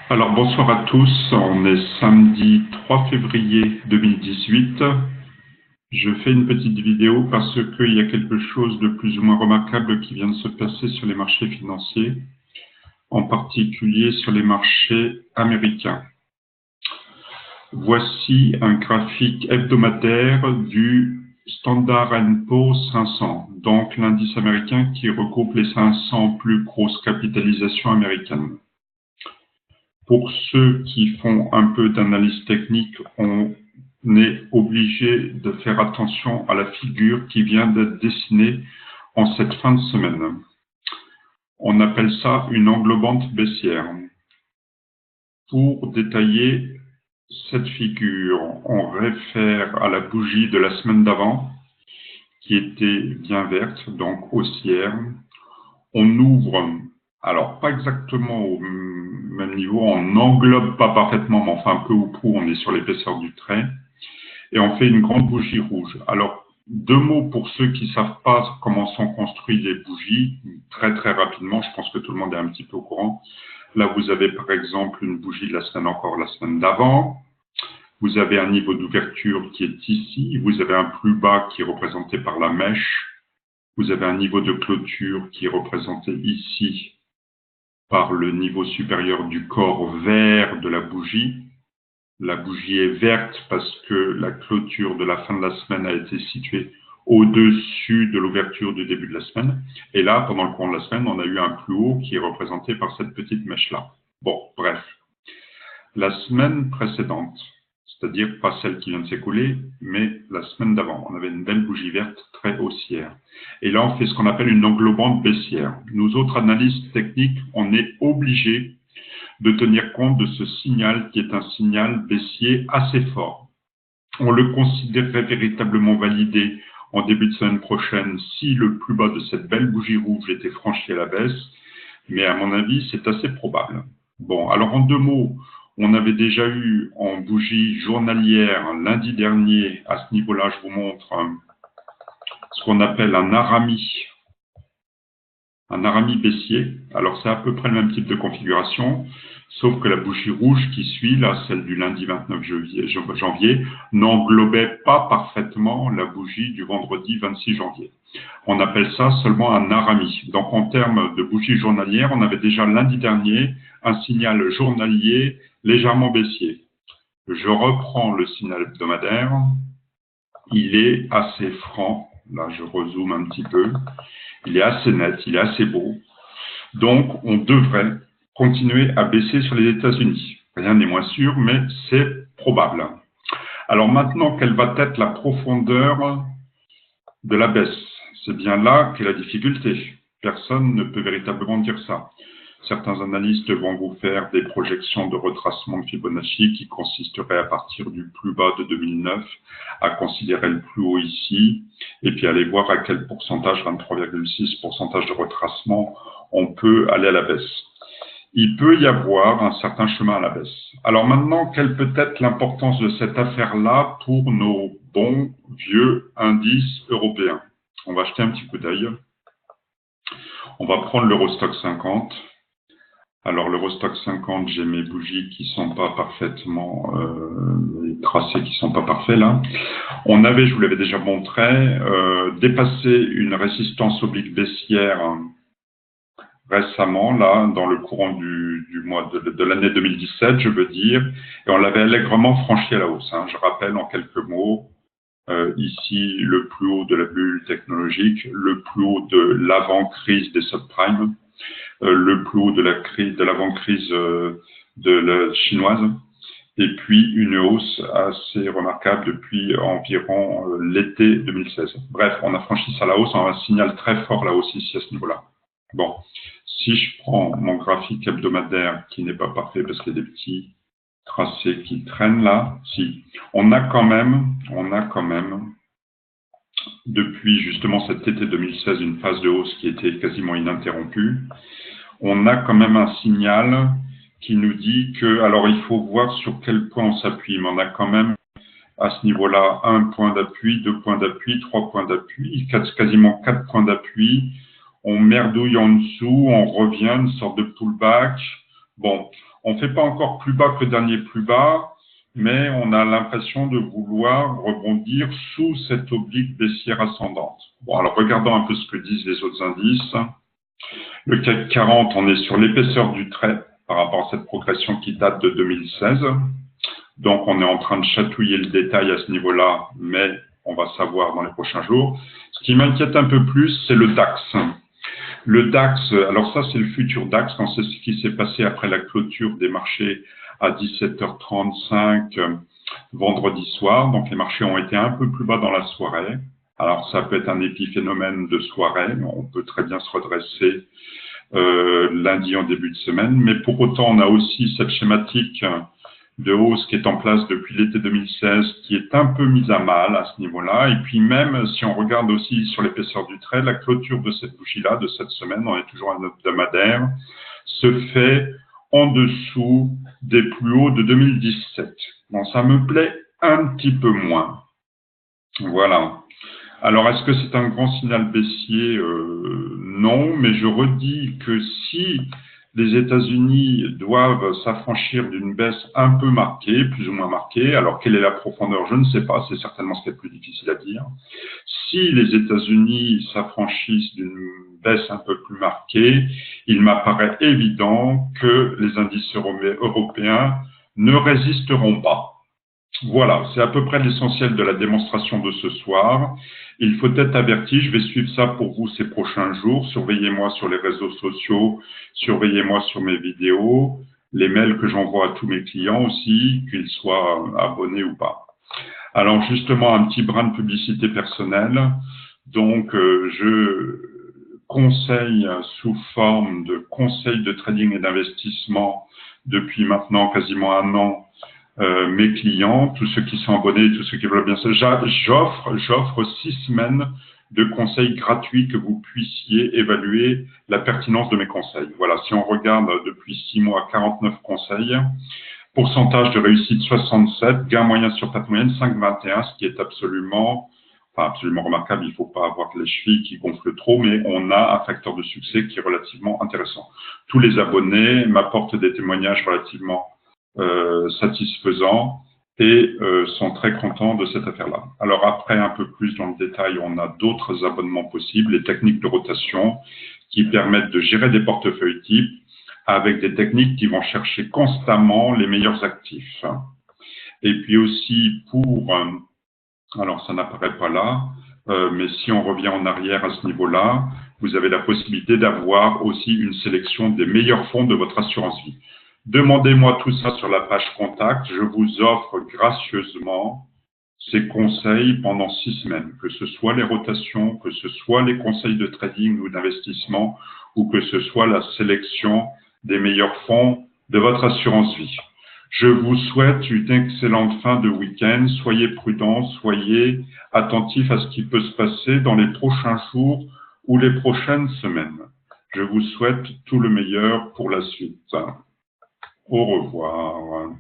Alors bonsoir à tous, on est samedi 3 février 2018. Je fais une petite vidéo parce qu'il y a quelque chose de plus ou moins remarquable qui vient de se passer sur les marchés financiers, en particulier sur les marchés américains. Voici un graphique hebdomadaire du Standard & Poor's 500, donc l'indice américain qui regroupe les 500 plus grosses capitalisations américaines. Pour ceux qui font un peu d'analyse technique, on est obligé de faire attention à la figure qui vient d'être dessinée en cette fin de semaine. On appelle ça une englobante baissière. Pour détailler cette figure, on réfère à la bougie de la semaine d'avant, qui était bien verte, donc haussière. On ouvre, alors pas exactement au même niveau, on n'englobe pas parfaitement, mais enfin un peu ou prou, on est sur l'épaisseur du trait, et on fait une grande bougie rouge. Alors, deux mots pour ceux qui ne savent pas comment sont construites les bougies, très rapidement, je pense que tout le monde est un petit peu au courant. Là, vous avez par exemple une bougie de la semaine d'avant, vous avez un niveau d'ouverture qui est ici, vous avez un plus bas qui est représenté par la mèche, vous avez un niveau de clôture qui est représenté ici par le niveau supérieur du corps vert de la bougie. La bougie est verte parce que la clôture de la fin de la semaine a été située au-dessus de l'ouverture du début de la semaine. Et là, pendant le cours de la semaine, on a eu un plus haut qui est représenté par cette petite mèche-là. Bon, bref. La semaine précédente, c'est-à-dire pas celle qui vient de s'écouler, mais la semaine d'avant, on avait une belle bougie verte très haussière. Et là, on fait ce qu'on appelle une englobante baissière. Nous autres analystes techniques, on est obligés de tenir compte de ce signal qui est un signal baissier assez fort. On le considérerait véritablement validé en début de semaine prochaine si le plus bas de cette belle bougie rouge était franchi à la baisse, mais à mon avis, c'est assez probable. Bon, alors en deux mots, on avait déjà eu en bougie journalière lundi dernier, à ce niveau-là, je vous montre ce qu'on appelle un arami baissier. Alors c'est à peu près le même type de configuration, sauf que la bougie rouge qui suit, là, celle du lundi 29 janvier, n'englobait pas parfaitement la bougie du vendredi 26 janvier. On appelle ça seulement un arami. Donc en termes de bougie journalière, on avait déjà lundi dernier un signal journalier légèrement baissier. Je reprends le signal hebdomadaire. Il est assez franc. Là, je rezoome un petit peu. Il est assez net, il est assez beau. Donc, on devrait continuer à baisser sur les États-Unis. Rien n'est moins sûr, mais c'est probable. Alors maintenant, quelle va être la profondeur de la baisse? C'est bien là qu'est la difficulté. Personne ne peut véritablement dire ça. Certains analystes vont vous faire des projections de retracement de Fibonacci qui consisteraient à partir du plus bas de 2009 à considérer le plus haut ici et puis aller voir à quel pourcentage, 23,6% de retracement, on peut aller à la baisse. Il peut y avoir un certain chemin à la baisse. Alors maintenant, quelle peut être l'importance de cette affaire-là pour nos bons vieux indices européens? On va jeter un petit coup d'œil. On va prendre l'Eurostoxx 50. Alors, l'Eurostoxx 50, j'ai mes bougies qui sont pas parfaitement, les tracés qui sont pas parfaits là. On avait, je vous l'avais déjà montré, dépassé une résistance oblique baissière récemment, là, dans le courant du mois de l'année 2017, je veux dire, et on l'avait allègrement franchi à la hausse. Hein. Je rappelle en quelques mots, ici, le plus haut de la bulle technologique, le plus haut de l'avant-crise des subprimes, le plus haut de l'avant-crise de la chinoise, et puis une hausse assez remarquable depuis environ l'été 2016. Bref, on a franchi ça à la hausse, on a un signal très fort là aussi ici à ce niveau-là. Bon, si je prends mon graphique hebdomadaire qui n'est pas parfait parce qu'il y a des petits tracés qui traînent là, si, on a quand même, depuis justement cet été 2016, une phase de hausse qui était quasiment ininterrompue. On a quand même un signal qui nous dit que, alors il faut voir sur quel point on s'appuie, mais on a quand même à ce niveau-là un point d'appui, 2 points d'appui, 3 points d'appui, quasiment 4 points d'appui. On merdouille en dessous, on revient, une sorte de pullback. Bon, On ne fait pas encore plus bas que le dernier plus bas, mais on a l'impression de vouloir rebondir sous cette oblique baissière ascendante. Bon, alors regardons un peu ce que disent les autres indices. Le CAC 40, on est sur l'épaisseur du trait par rapport à cette progression qui date de 2016. Donc, on est en train de chatouiller le détail à ce niveau-là, mais on va savoir dans les prochains jours. Ce qui m'inquiète un peu plus, c'est le DAX. Le DAX, alors ça, c'est le futur DAX, quand c'est ce qui s'est passé après la clôture des marchés à 17h35 vendredi soir. Donc, les marchés ont été un peu plus bas dans la soirée. Alors, ça peut être un épiphénomène de soirée. On peut très bien se redresser lundi en début de semaine. Mais pour autant, on a aussi cette schématique de hausse qui est en place depuis l'été 2016, qui est un peu mise à mal à ce niveau-là. Et puis même, si on regarde aussi sur l'épaisseur du trait, la clôture de cette bougie-là, de cette semaine, on est toujours un hebdomadaire, se fait en dessous des plus hauts de 2017. Bon, ça me plaît un petit peu moins. Voilà. Alors, est-ce que c'est un grand signal baissier? Non, mais je redis que si les États-Unis doivent s'affranchir d'une baisse un peu marquée, plus ou moins marquée, alors quelle est la profondeur? Je ne sais pas, c'est certainement ce qui est le plus difficile à dire. Si les États-Unis s'affranchissent d'une baisse un peu plus marquée, il m'apparaît évident que les indices européens ne résisteront pas. Voilà, c'est à peu près l'essentiel de la démonstration de ce soir. Il faut être averti, je vais suivre ça pour vous ces prochains jours. Surveillez-moi sur les réseaux sociaux, surveillez-moi sur mes vidéos, les mails que j'envoie à tous mes clients aussi, qu'ils soient abonnés ou pas. Alors justement, un petit brin de publicité personnelle. Donc, je conseille sous forme de conseil de trading et d'investissement depuis maintenant quasiment un an mes clients, tous ceux qui sont abonnés, tous ceux qui veulent bien ça. J'offre 6 semaines de conseils gratuits que vous puissiez évaluer la pertinence de mes conseils. Voilà, si on regarde depuis 6 mois, 49 conseils, pourcentage de réussite 67, gain moyen sur patte moyenne 5,21, ce qui est absolument remarquable. Il ne faut pas avoir les chevilles qui gonflent trop, mais on a un facteur de succès qui est relativement intéressant. Tous les abonnés m'apportent des témoignages relativement satisfaisants et sont très contents de cette affaire-là. Alors après, un peu plus dans le détail, on a d'autres abonnements possibles, les techniques de rotation qui permettent de gérer des portefeuilles types avec des techniques qui vont chercher constamment les meilleurs actifs. Et puis aussi pour, alors ça n'apparaît pas là, mais si on revient en arrière à ce niveau-là, vous avez la possibilité d'avoir aussi une sélection des meilleurs fonds de votre assurance vie. Demandez-moi tout ça sur la page contact. Je vous offre gracieusement ces conseils pendant 6 semaines, que ce soit les rotations, que ce soit les conseils de trading ou d'investissement, ou que ce soit la sélection des meilleurs fonds de votre assurance vie. Je vous souhaite une excellente fin de week-end. Soyez prudents, soyez attentifs à ce qui peut se passer dans les prochains jours ou les prochaines semaines. Je vous souhaite tout le meilleur pour la suite. Au revoir.